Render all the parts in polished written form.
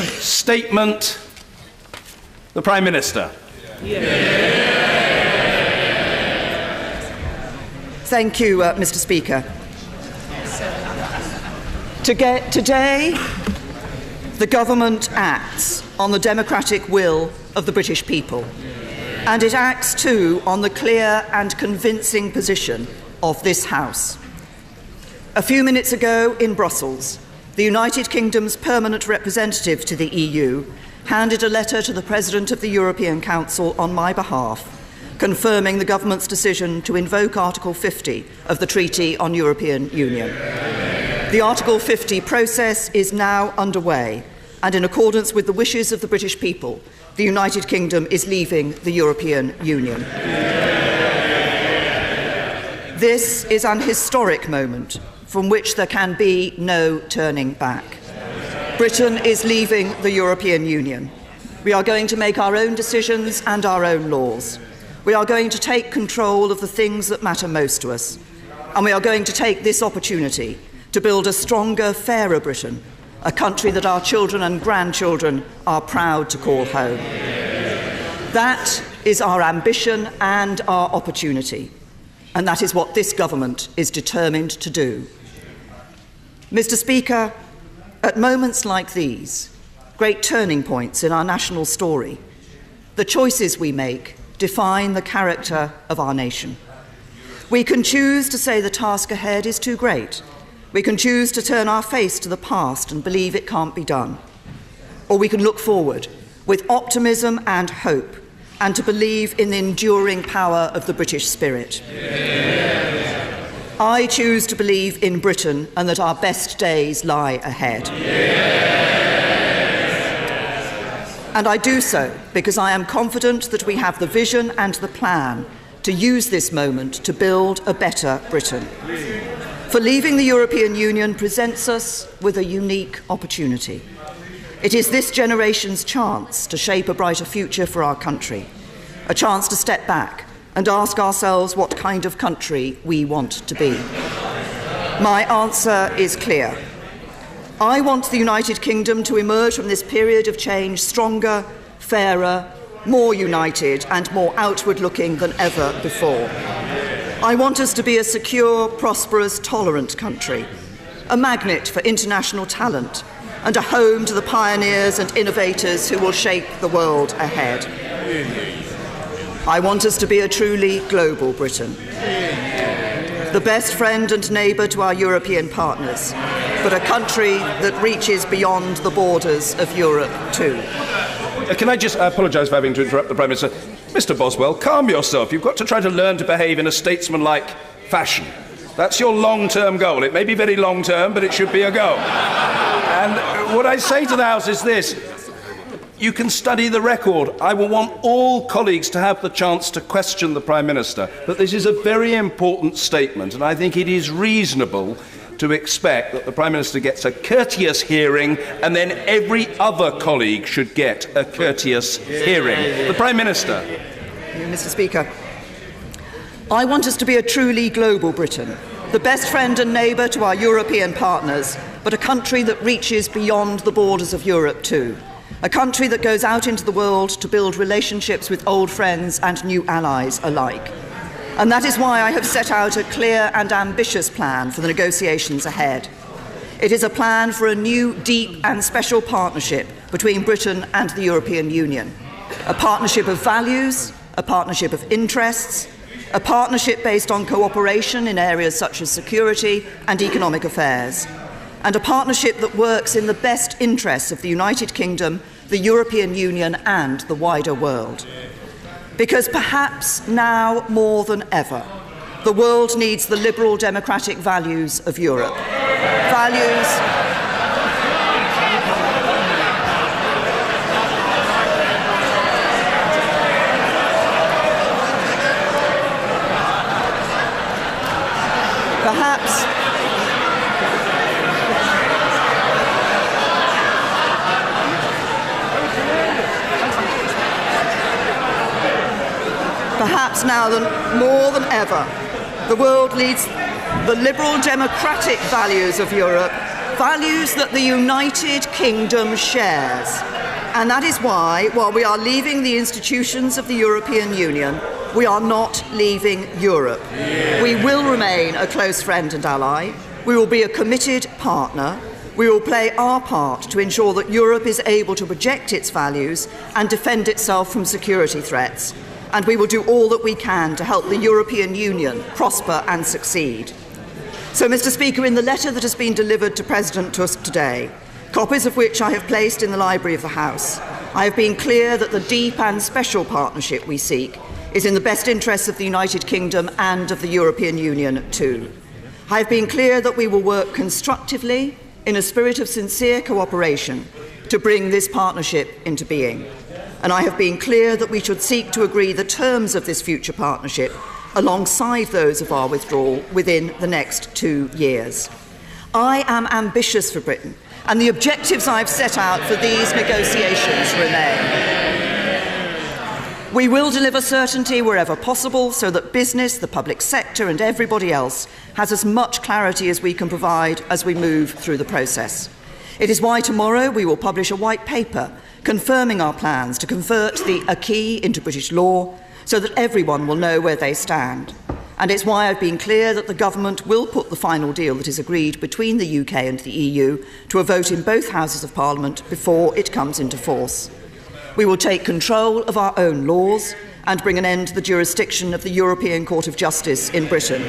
Statement. The Prime Minister. Thank you, Mr. Speaker. Today, the government acts on the democratic will of the British people, and it acts too on the clear and convincing position of this House. A few minutes ago in Brussels, the United Kingdom's permanent representative to the EU handed a letter to the President of the European Council on my behalf, confirming the government's decision to invoke Article 50 of the Treaty on European Union. The Article 50 process is now underway, and in accordance with the wishes of the British people, the United Kingdom is leaving the European Union. This is an historic moment from which there can be no turning back. Britain is leaving the European Union. We are going to make our own decisions and our own laws. We are going to take control of the things that matter most to us. And we are going to take this opportunity to build a stronger, fairer Britain, a country that our children and grandchildren are proud to call home. That is our ambition and our opportunity. And that is what this government is determined to do. Mr. Speaker, at moments like these, great turning points in our national story, the choices we make define the character of our nation. We can choose to say the task ahead is too great. We can choose to turn our face to the past and believe it can't be done. Or we can look forward with optimism and hope and to believe in the enduring power of the British spirit. I choose to believe in Britain and that our best days lie ahead. And I do so because I am confident that we have the vision and the plan to use this moment to build a better Britain. For leaving the European Union presents us with a unique opportunity. It is this generation's chance to shape a brighter future for our country, a chance to step back and ask ourselves what kind of country we want to be. My answer is clear. I want the United Kingdom to emerge from this period of change stronger, fairer, more united and more outward-looking than ever before. I want us to be a secure, prosperous, tolerant country, a magnet for international talent, and a home to the pioneers and innovators who will shape the world ahead. I want us to be a truly global Britain, the best friend and neighbour to our European partners, but a country that reaches beyond the borders of Europe too. Can I apologise for having to interrupt the Prime Minister. Mr. Boswell, calm yourself. You've got to try to learn to behave in a statesmanlike fashion. That's your long-term goal. It may be very long-term, but it should be a goal. And what I say to the House is this. You can study the record. I will want all colleagues to have the chance to question the Prime Minister. But this is a very important statement, and I think it is reasonable to expect that the Prime Minister gets a courteous hearing, and then every other colleague should get a courteous hearing. The Prime Minister. Mr. Speaker, I want us to be a truly global Britain, the best friend and neighbour to our European partners, but a country that reaches beyond the borders of Europe too. A country that goes out into the world to build relationships with old friends and new allies alike. And that is why I have set out a clear and ambitious plan for the negotiations ahead. It is a plan for a new, deep and special partnership between Britain and the European Union. A partnership of values, a partnership of interests, a partnership based on cooperation in areas such as security and economic affairs, and a partnership that works in the best interests of the United Kingdom, the European Union and the wider world. Because perhaps now more than ever, the world needs the liberal democratic values of Europe. Perhaps now more than ever, the world needs the liberal democratic values of Europe, values that the United Kingdom shares. And that is why, while we are leaving the institutions of the European Union, we are not leaving Europe. We will remain a close friend and ally. We will be a committed partner. We will play our part to ensure that Europe is able to project its values and defend itself from security threats. And we will do all that we can to help the European Union prosper and succeed. So, Mr. Speaker, in the letter that has been delivered to President Tusk today, copies of which I have placed in the library of the House, I have been clear that the deep and special partnership we seek is in the best interests of the United Kingdom and of the European Union too. I have been clear that we will work constructively in a spirit of sincere cooperation to bring this partnership into being. And I have been clear that we should seek to agree the terms of this future partnership alongside those of our withdrawal within the next 2 years. I am ambitious for Britain, and the objectives I've set out for these negotiations remain. We will deliver certainty wherever possible so that business, the public sector and everybody else has as much clarity as we can provide as we move through the process. It is why tomorrow we will publish a white paper confirming our plans to convert the acquis into British law so that everyone will know where they stand. And it's why I've been clear that the government will put the final deal that is agreed between the UK and the EU to a vote in both Houses of Parliament before it comes into force. We will take control of our own laws and bring an end to the jurisdiction of the European Court of Justice in Britain.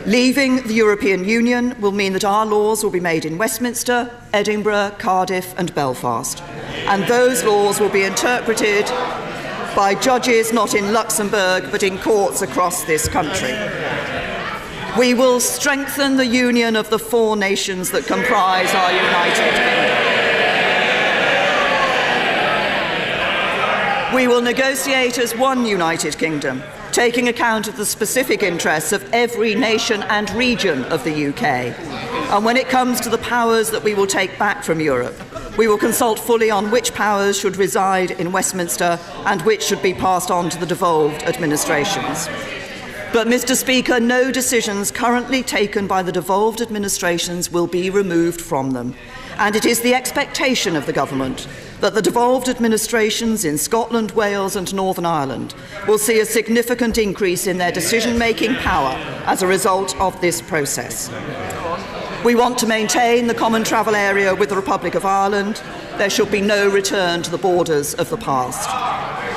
Leaving the European Union will mean that our laws will be made in Westminster, Edinburgh, Cardiff and Belfast. And those laws will be interpreted by judges not in Luxembourg but in courts across this country. We will strengthen the union of the 4 nations that comprise our United Kingdom. We will negotiate as one United Kingdom, taking account of the specific interests of every nation and region of the UK. And when it comes to the powers that we will take back from Europe, we will consult fully on which powers should reside in Westminster and which should be passed on to the devolved administrations. But, Mr. Speaker, no decisions currently taken by the devolved administrations will be removed from them. And it is the expectation of the government that the devolved administrations in Scotland, Wales and Northern Ireland will see a significant increase in their decision-making power as a result of this process. We want to maintain the common travel area with the Republic of Ireland. There should be no return to the borders of the past.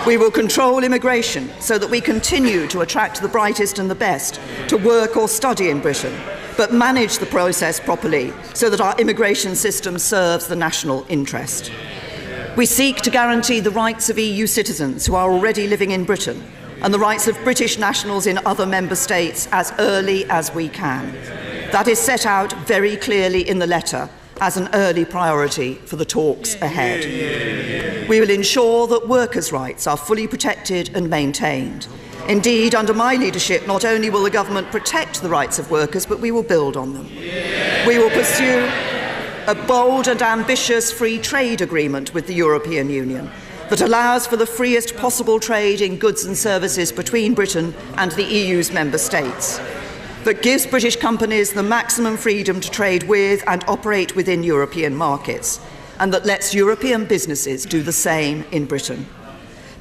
We will control immigration so that we continue to attract the brightest and the best to work or study in Britain, but manage the process properly so that our immigration system serves the national interest. We seek to guarantee the rights of EU citizens who are already living in Britain and the rights of British nationals in other member states as early as we can. That is set out very clearly in the letter as an early priority for the talks ahead. We will ensure that workers' rights are fully protected and maintained. Indeed, under my leadership, not only will the government protect the rights of workers, but we will build on them. We will pursue a bold and ambitious free trade agreement with the European Union that allows for the freest possible trade in goods and services between Britain and the EU's member states, that gives British companies the maximum freedom to trade with and operate within European markets, and that lets European businesses do the same in Britain.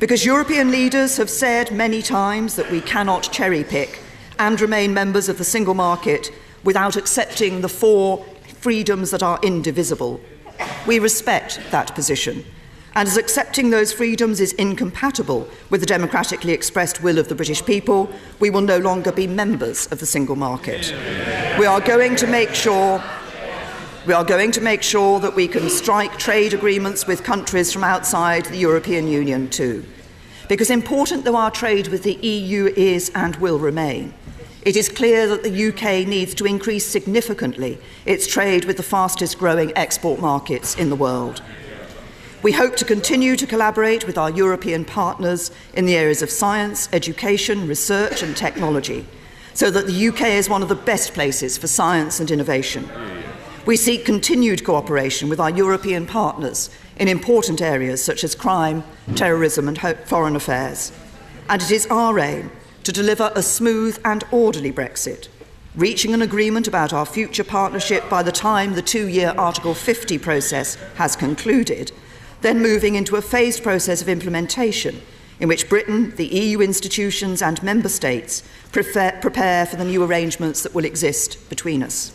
Because European leaders have said many times that we cannot cherry-pick and remain members of the single market without accepting the 4 freedoms that are indivisible. We respect that position, and as accepting those freedoms is incompatible with the democratically expressed will of the British people, we will no longer be members of the single market. We are going to make sure that we can strike trade agreements with countries from outside the European Union too. Because important though our trade with the EU is and will remain, it is clear that the UK needs to increase significantly its trade with the fastest growing export markets in the world. We hope to continue to collaborate with our European partners in the areas of science, education, research and technology, so that the UK is one of the best places for science and innovation. We seek continued cooperation with our European partners in important areas such as crime, terrorism and foreign affairs. And it is our aim to deliver a smooth and orderly Brexit, reaching an agreement about our future partnership by the time the 2-year Article 50 process has concluded, then moving into a phased process of implementation in which Britain, the EU institutions and member states prepare for the new arrangements that will exist between us.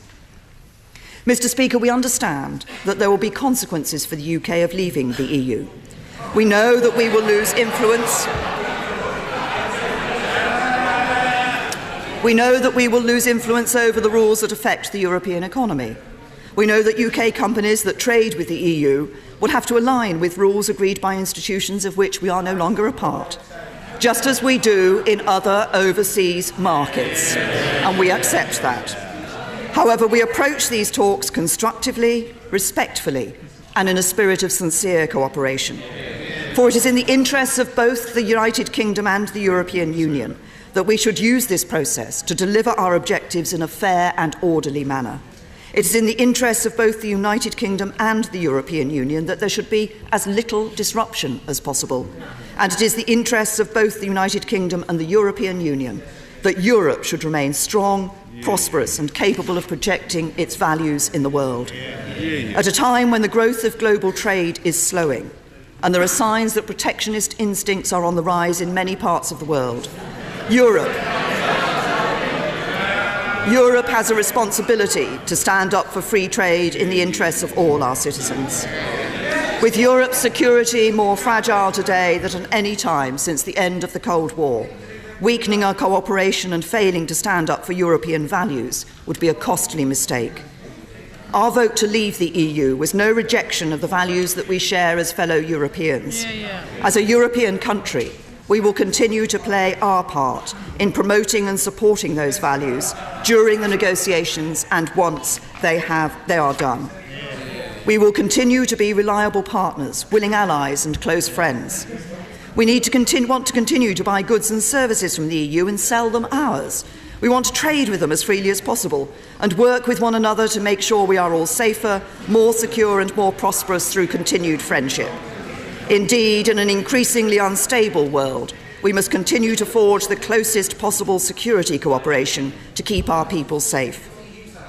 Mr. Speaker, we understand that there will be consequences for the UK of leaving the EU. We know that we will lose influence. We know that we will lose influence over the rules that affect the European economy. We know that UK companies that trade with the EU will have to align with rules agreed by institutions of which we are no longer a part, just as we do in other overseas markets, and we accept that. However, we approach these talks constructively, respectfully, and in a spirit of sincere cooperation. For it is in the interests of both the United Kingdom and the European Union that we should use this process to deliver our objectives in a fair and orderly manner. It is in the interests of both the United Kingdom and the European Union that there should be as little disruption as possible. And it is the interests of both the United Kingdom and the European Union that Europe should remain strong, prosperous and capable of projecting its values in the world. At a time when the growth of global trade is slowing and there are signs that protectionist instincts are on the rise in many parts of the world, Europe has a responsibility to stand up for free trade in the interests of all our citizens. With Europe's security more fragile today than at any time since the end of the Cold War, weakening our cooperation and failing to stand up for European values would be a costly mistake. Our vote to leave the EU was no rejection of the values that we share as fellow Europeans. As a European country, we will continue to play our part in promoting and supporting those values during the negotiations and once they are done. We will continue to be reliable partners, willing allies and close friends. We want to continue to buy goods and services from the EU and sell them ours. We want to trade with them as freely as possible and work with one another to make sure we are all safer, more secure and more prosperous through continued friendship. Indeed, in an increasingly unstable world, we must continue to forge the closest possible security cooperation to keep our people safe.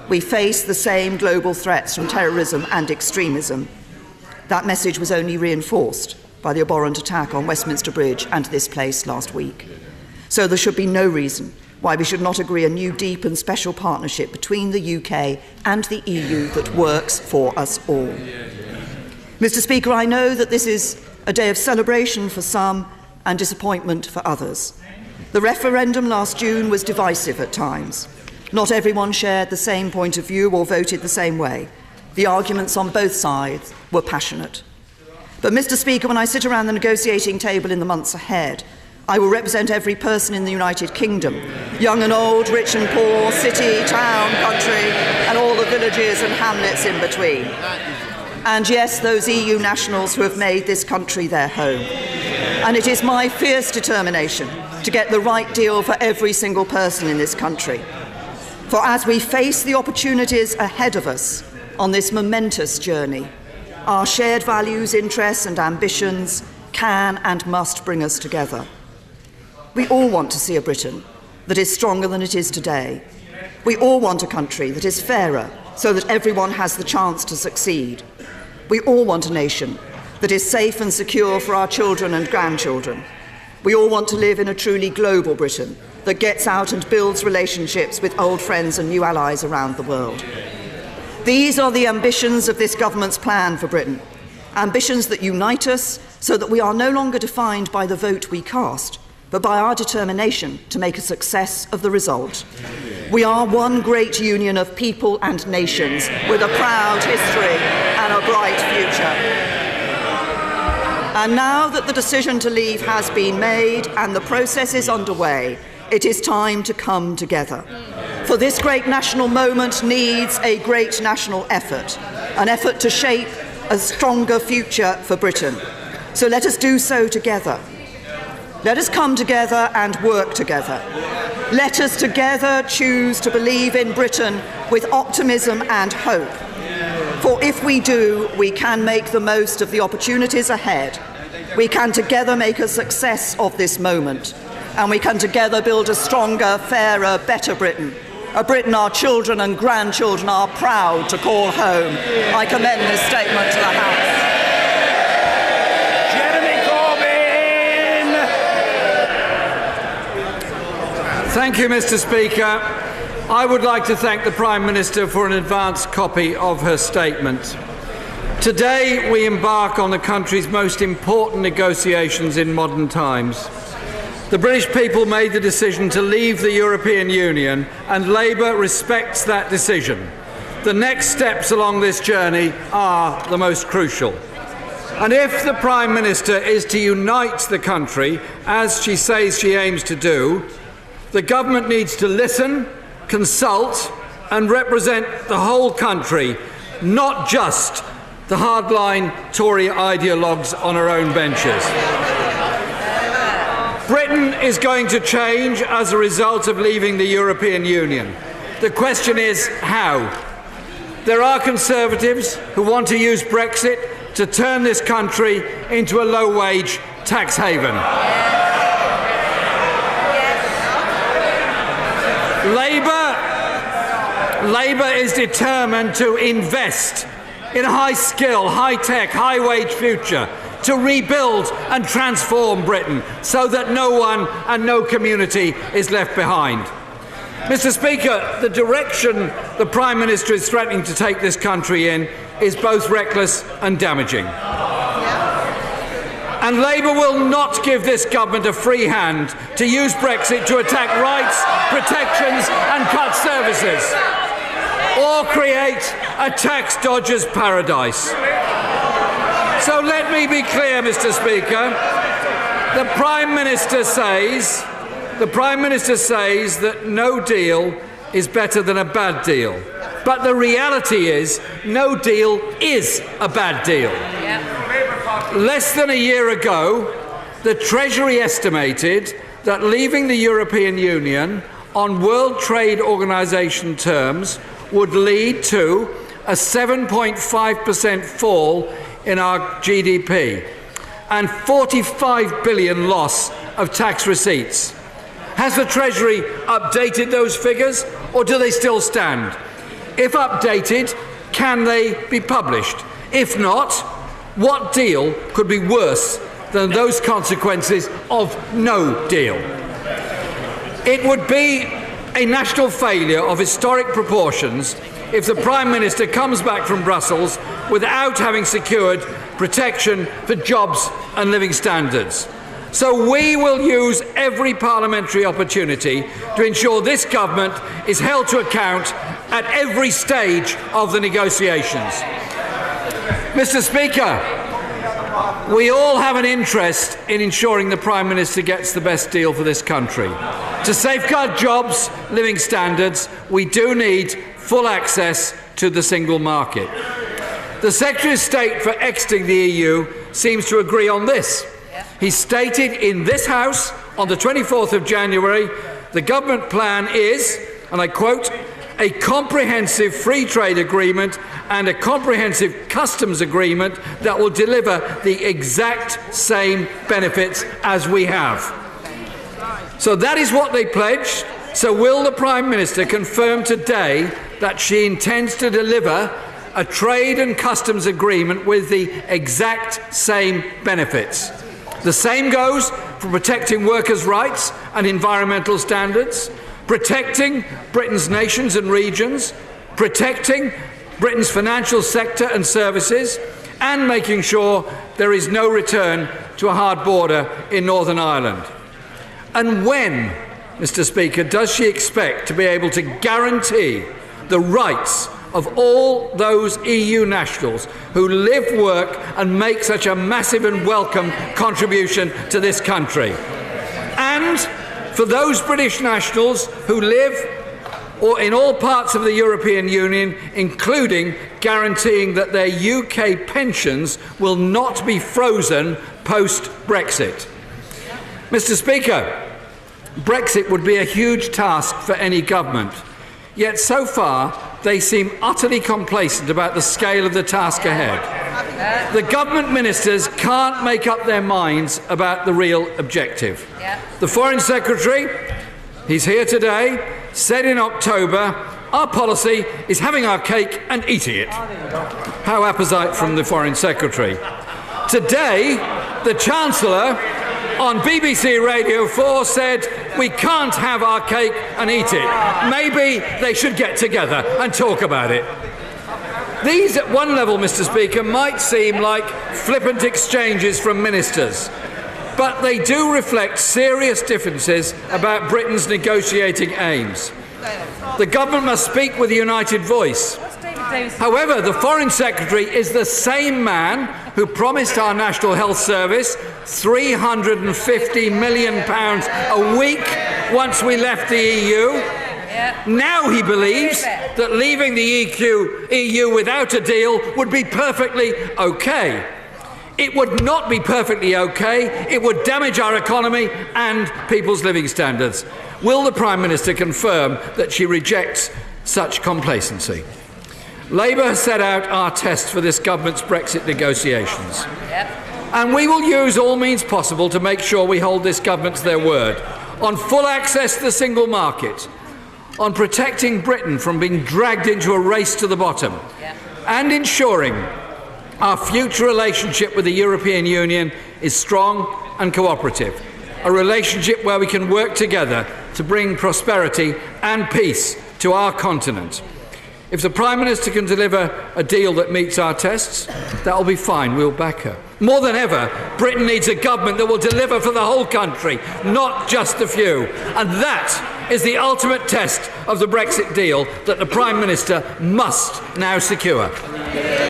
We face the same global threats from terrorism and extremism. That message was only reinforced by the abhorrent attack on Westminster Bridge and this place last week. So there should be no reason why we should not agree a new deep and special partnership between the UK and the EU that works for us all. Mr. Speaker, I know that this is a day of celebration for some and disappointment for others. The referendum last June was divisive at times. Not everyone shared the same point of view or voted the same way. The arguments on both sides were passionate. But, Mr. Speaker, when I sit around the negotiating table in the months ahead, I will represent every person in the United Kingdom, young and old, rich and poor, city, town, country, and all the villages and hamlets in between. And yes, those EU nationals who have made this country their home. And it is my fierce determination to get the right deal for every single person in this country. For as we face the opportunities ahead of us on this momentous journey, our shared values, interests and ambitions can and must bring us together. We all want to see a Britain that is stronger than it is today. We all want a country that is fairer so that everyone has the chance to succeed. We all want a nation that is safe and secure for our children and grandchildren. We all want to live in a truly global Britain that gets out and builds relationships with old friends and new allies around the world. These are the ambitions of this government's plan for Britain, ambitions that unite us so that we are no longer defined by the vote we cast, but by our determination to make a success of the result. We are one great union of people and nations with a proud history and a bright future. And now that the decision to leave has been made and the process is underway, it is time to come together. For this great national moment needs a great national effort, an effort to shape a stronger future for Britain. So let us do so together. Let us come together and work together. Let us together choose to believe in Britain with optimism and hope. For if we do, we can make the most of the opportunities ahead. We can together make a success of this moment. And we can together build a stronger, fairer, better Britain a Britain our children and grandchildren are proud to call home. I commend this statement to the House. Thank you, Mr. Speaker. I would like to thank the Prime Minister for an advanced copy of her statement. Today, we embark on the country's most important negotiations in modern times. The British people made the decision to leave the European Union, and Labour respects that decision. The next steps along this journey are the most crucial. And if the Prime Minister is to unite the country, as she says she aims to do, the government needs to listen, consult and represent the whole country, not just the hardline Tory ideologues on our own benches. Britain is going to change as a result of leaving the European Union. The question is how. There are Conservatives who want to use Brexit to turn this country into a low-wage tax haven. Labour is determined to invest in a high-skill, high-tech, high-wage future to rebuild and transform Britain so that no one and no community is left behind. Mr. Speaker, the direction the Prime Minister is threatening to take this country in is both reckless and damaging. And Labour will not give this government a free hand to use Brexit to attack rights, protections and cut services, or create a tax dodger's paradise. So let me be clear, Mr. Speaker. The Prime Minister says that no deal is better than a bad deal. But the reality is, no deal is a bad deal. Less than a year ago, the Treasury estimated that leaving the European Union on World Trade Organization terms would lead to a 7.5% fall in our GDP and 45 billion loss of tax receipts. Has the Treasury updated those figures, or do they still stand? If updated, can they be published? If not, what deal could be worse than those consequences of no deal? It would be a national failure of historic proportions if the Prime Minister comes back from Brussels without having secured protection for jobs and living standards. So we will use every parliamentary opportunity to ensure this government is held to account at every stage of the negotiations. Mr. Speaker, we all have an interest in ensuring the Prime Minister gets the best deal for this country. To safeguard jobs, living standards, we do need full access to the single market. The Secretary of State for exiting the EU seems to agree on this. He stated in this House on the 24th of January, the government plan is, and I quote, a comprehensive free trade agreement and a comprehensive customs agreement that will deliver the exact same benefits as we have. So that is what they pledged. So will the Prime Minister confirm today that she intends to deliver a trade and customs agreement with the exact same benefits? The same goes for protecting workers' rights and environmental standards, protecting Britain's nations and regions, protecting Britain's financial sector and services, and making sure there is no return to a hard border in Northern Ireland. And when, Mr. Speaker, does she expect to be able to guarantee the rights of all those EU nationals who live, work and make such a massive and welcome contribution to this country? And for those British nationals who live or in all parts of the European Union, including guaranteeing that their UK pensions will not be frozen post-Brexit. Mr. Speaker, Brexit would be a huge task for any government, yet so far they seem utterly complacent about the scale of the task ahead. The government ministers can't make up their minds about the real objective. The Foreign Secretary, he's here today, said in October, our policy is having our cake and eating it. How apposite from the Foreign Secretary. Today, the Chancellor on BBC Radio 4 said we can't have our cake and eat it. Maybe they should get together and talk about it. These, at one level, Mr. Speaker, might seem like flippant exchanges from ministers, but they do reflect serious differences about Britain's negotiating aims. The government must speak with a united voice. However, the Foreign Secretary is the same man who promised our National Health Service £350 million a week once we left the EU. Now he believes that leaving the EU without a deal would be perfectly okay. It would not be perfectly okay. It would damage our economy and people's living standards. Will the Prime Minister confirm that she rejects such complacency? Labour has set out our test for this government's Brexit negotiations. And we will use all means possible to make sure we hold this government to their word on full access to the single market, on protecting Britain from being dragged into a race to the bottom, and ensuring our future relationship with the European Union is strong and cooperative, a relationship where we can work together to bring prosperity and peace to our continent. If the Prime Minister can deliver a deal that meets our tests, that will be fine. We'll back her. More than ever, Britain needs a government that will deliver for the whole country, not just a few. And that is the ultimate test of the Brexit deal that the Prime Minister must now secure.